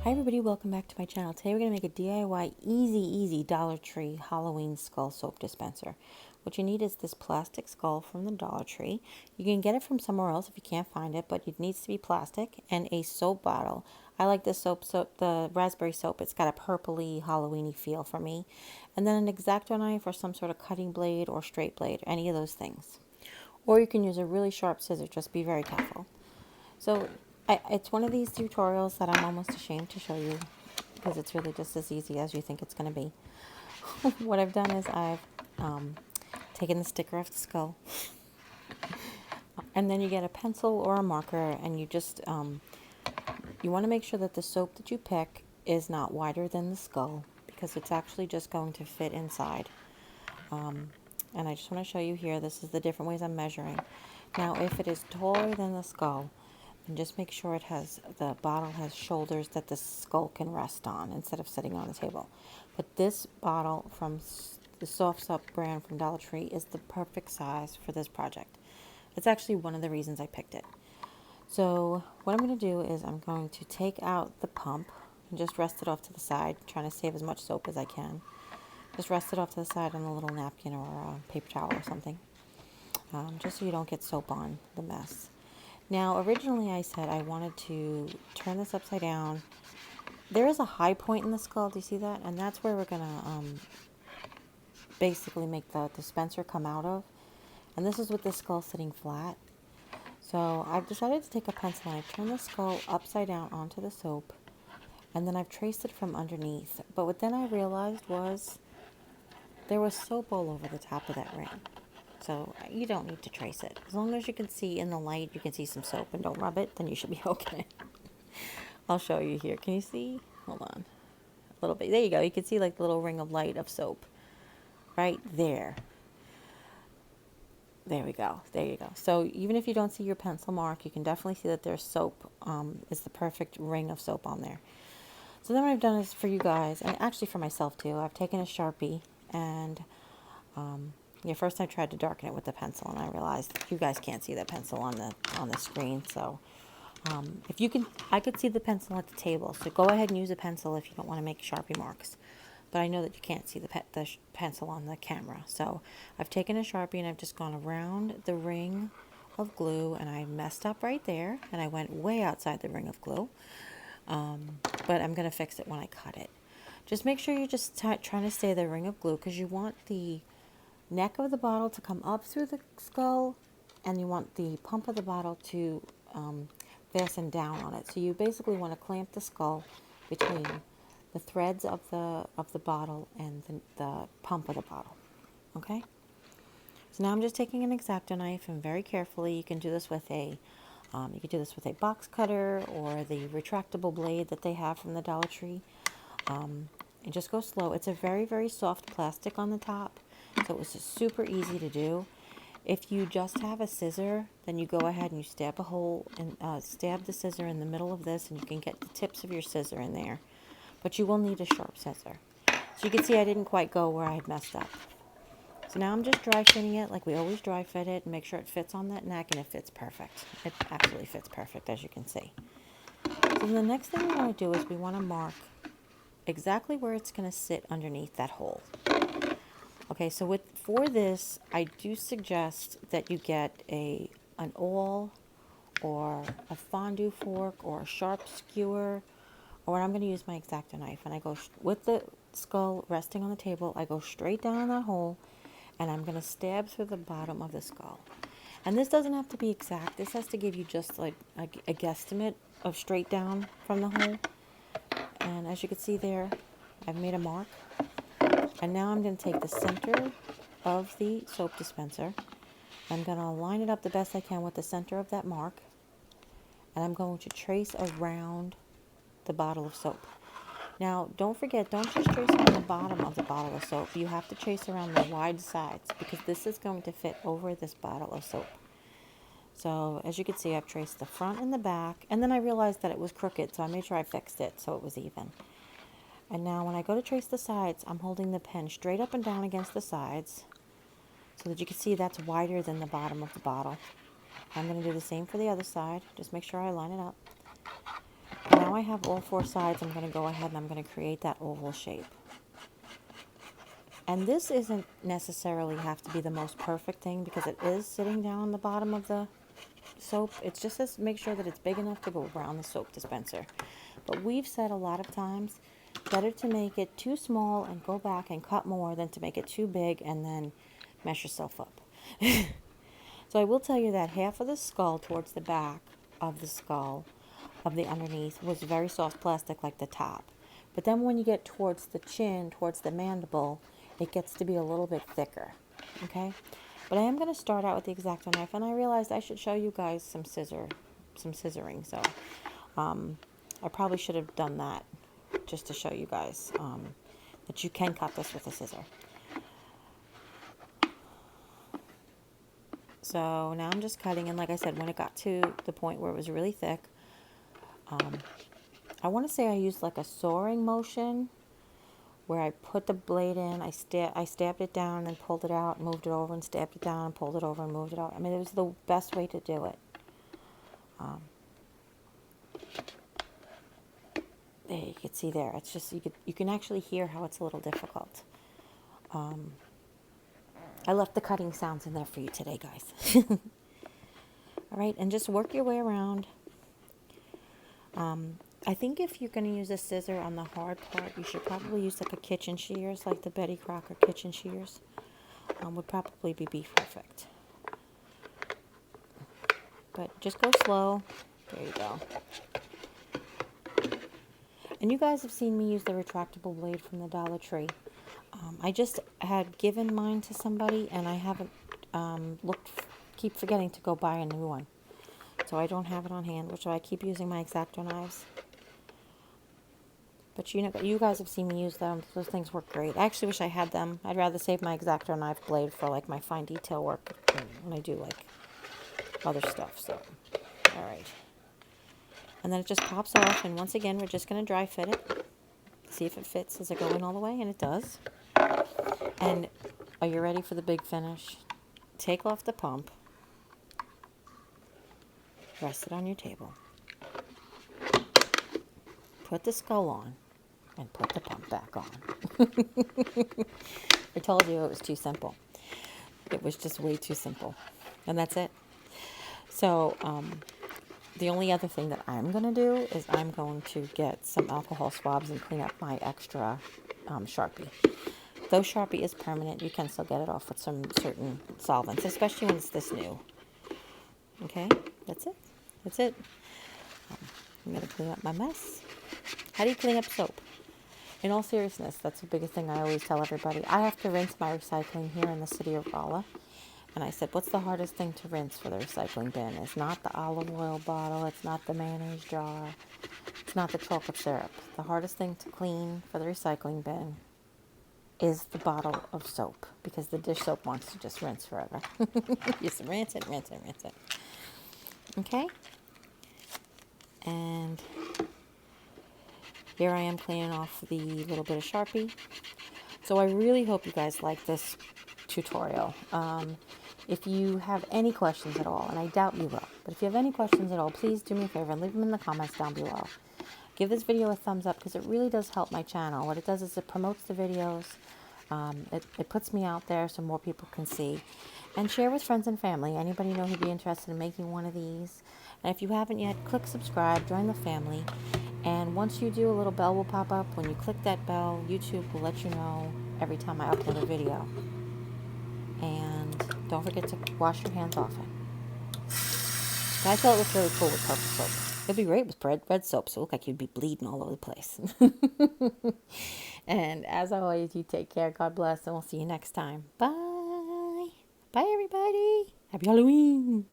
Hi everybody, welcome back to my channel. Today we're going to make a DIY easy Dollar Tree Halloween skull soap dispenser. What you need is this plastic skull from the Dollar Tree. You can get it from somewhere else if you can't find it, but it needs to be plastic, and a soap bottle. I like this soap, the raspberry soap. It's got a purpley Halloweeny feel for me. And then an X-Acto knife or some sort of cutting blade or straight blade, any of those things. Or you can use a really sharp scissor, just be very careful. So it's one of these tutorials that I'm almost ashamed to show you because it's really just as easy as you think it's going to be. What I've done is I've taken the sticker off the skull, and then you get a pencil or a marker, and you just you want to make sure that the soap that you pick is not wider than the skull because it's actually just going to fit inside. And I just want to show you here, this is the different ways I'm measuring. Now if it is taller than the skull, and just make sure the bottle has shoulders that the skull can rest on instead of sitting on the table. But this bottle from the Soft Sup brand from Dollar Tree is the perfect size for this project. It's actually one of the reasons I picked it. So what I'm going to do is I'm going to take out the pump and just rest it off to the side, trying to save as much soap as I can. Just rest it off to the side on a little napkin or a paper towel or something, just so you don't get soap on the mess. Now, originally I said I wanted to turn this upside down. There is a high point in the skull, do you see that? And that's where we're going to basically make the dispenser come out of. And this is with the skull sitting flat. So I've decided to take a pencil and I've turned the skull upside down onto the soap. And then I've traced it from underneath. But what then I realized was there was soap all over the top of that ring. So you don't need to trace it. As long as you can see in the light, you can see some soap and don't rub it, then you should be okay. I'll show you here. Can you see? Hold on. A little bit. There you go. You can see like the little ring of light of soap right there. There we go. There you go. So even if you don't see your pencil mark, you can definitely see that there's soap. It's the perfect ring of soap on there. So then what I've done is for you guys, and actually for myself too, I've taken a Sharpie and first I tried to darken it with the pencil, and I realized you guys can't see that pencil on the screen. So if you can, I could see the pencil at the table. So go ahead and use a pencil if you don't want to make Sharpie marks. But I know that you can't see the pencil on the camera. So I've taken a Sharpie and I've just gone around the ring of glue, and I messed up right there, and I went way outside the ring of glue. But I'm going to fix it when I cut it. Just make sure you're just trying to stay the ring of glue, because you want the neck of the bottle to come up through the skull, and you want the pump of the bottle to fasten down on it. So you basically want to clamp the skull between the threads of the bottle and the pump of the bottle. Okay? So now I'm just taking an X-Acto knife, and very carefully, you can do this with a box cutter or the retractable blade that they have from the Dollar Tree. And just go slow. It's a very soft plastic on the top, so it was just super easy to do. If you just have a scissor, then you go ahead and you stab a hole and stab the scissor in the middle of this, and you can get the tips of your scissor in there. But you will need a sharp scissor. So you can see I didn't quite go where I had messed up. So now I'm just dry fitting it like we always dry fit it, and make sure it fits on that neck, and it fits perfect. It absolutely fits perfect, as you can see. So the next thing we want to do is we want to mark exactly where it's going to sit underneath that hole. Okay, so for this, I do suggest that you get an awl or a fondue fork or a sharp skewer, or I'm going to use my X-Acto knife, and I go with the skull resting on the table, I go straight down that hole, and I'm going to stab through the bottom of the skull. And this doesn't have to be exact. This has to give you just like a guesstimate of straight down from the hole. And as you can see there, I've made a mark. And now I'm going to take the center of the soap dispenser. I'm going to line it up the best I can with the center of that mark. And I'm going to trace around the bottle of soap. Now, don't forget, don't just trace around the bottom of the bottle of soap. You have to trace around the wide sides, because this is going to fit over this bottle of soap. So, as you can see, I've traced the front and the back, and then I realized that it was crooked, so I made sure I fixed it so it was even. And now when I go to trace the sides, I'm holding the pen straight up and down against the sides so that you can see that's wider than the bottom of the bottle. I'm going to do the same for the other side. Just make sure I line it up. Now now I have all 4 sides, I'm going to go ahead and I'm going to create that oval shape. And this isn't necessarily have to be the most perfect thing because it is sitting down on the bottom of the soap. It's just to make sure that it's big enough to go around the soap dispenser. But we've said a lot of times, better to make it too small and go back and cut more than to make it too big and then mess yourself up. So I will tell you that half of the skull towards the back of the skull, of the underneath, was very soft plastic like the top. But then when you get towards the chin, towards the mandible, it gets to be a little bit thicker. Okay? But I am going to start out with the X-Acto knife, and I realized I should show you guys some scissoring. So I probably should have done that just to show you guys that you can cut this with a scissor. So now I'm just cutting, and like I said, when it got to the point where it was really thick, I want to say I used like a sawing motion where I put the blade in, I stabbed it down and then pulled it out, moved it over and stabbed it down and pulled it over and moved it out. I mean, it was the best way to do it. There, you can see there. It's just, you can actually hear how it's a little difficult. I left the cutting sounds in there for you today, guys. All right, and just work your way around. I think if you're going to use a scissor on the hard part, you should probably use like a kitchen shears, like the Betty Crocker kitchen shears. Would probably be perfect. But just go slow. There you go. And you guys have seen me use the retractable blade from the Dollar Tree. I just had given mine to somebody, and I haven't keep forgetting to go buy a new one. So I don't have it on hand, which I keep using my X-Acto knives. But you know, you guys have seen me use them. Those things work great. I actually wish I had them. I'd rather save my X-Acto knife blade for like my fine detail work when I do like other stuff. So, all right. And then it just pops off, and once again, we're just going to dry fit it. See if it fits as I go in all the way, and it does. And are you ready for the big finish? Take off the pump. Rest it on your table. Put the skull on, and put the pump back on. I told you it was too simple. It was just way too simple. And that's it. So, the only other thing that I'm going to do is I'm going to get some alcohol swabs and clean up my extra Sharpie. Though Sharpie is permanent, you can still get it off with some certain solvents, especially when it's this new. Okay, that's it. That's it. I'm going to clean up my mess. How do you clean up soap? In all seriousness, that's the biggest thing I always tell everybody. I have to rinse my recycling here in the city of Rolla. And I said, what's the hardest thing to rinse for the recycling bin? It's not the olive oil bottle. It's not the mayonnaise jar. It's not the chocolate syrup. The hardest thing to clean for the recycling bin is the bottle of soap, because the dish soap wants to just rinse forever. Just rinse it, rinse it, rinse it. Okay? And here I am cleaning off the little bit of Sharpie. So I really hope you guys like this tutorial. If you have any questions at all, and I doubt you will, but if you have any questions at all, please do me a favor and leave them in the comments down below. Give this video a thumbs up because it really does help my channel. What it does is it promotes the videos. It puts me out there so more people can see. And share with friends and family. Anybody you know who'd be interested in making one of these. And if you haven't yet, click subscribe, join the family. And once you do, a little bell will pop up. When you click that bell, YouTube will let you know every time I upload a video. And don't forget to wash your hands often. But I thought it looked really cool with purple soap. It'd be great with red soap, so it looked like you'd be bleeding all over the place. And as always, you take care. God bless, and we'll see you next time. Bye. Bye, everybody. Happy Halloween.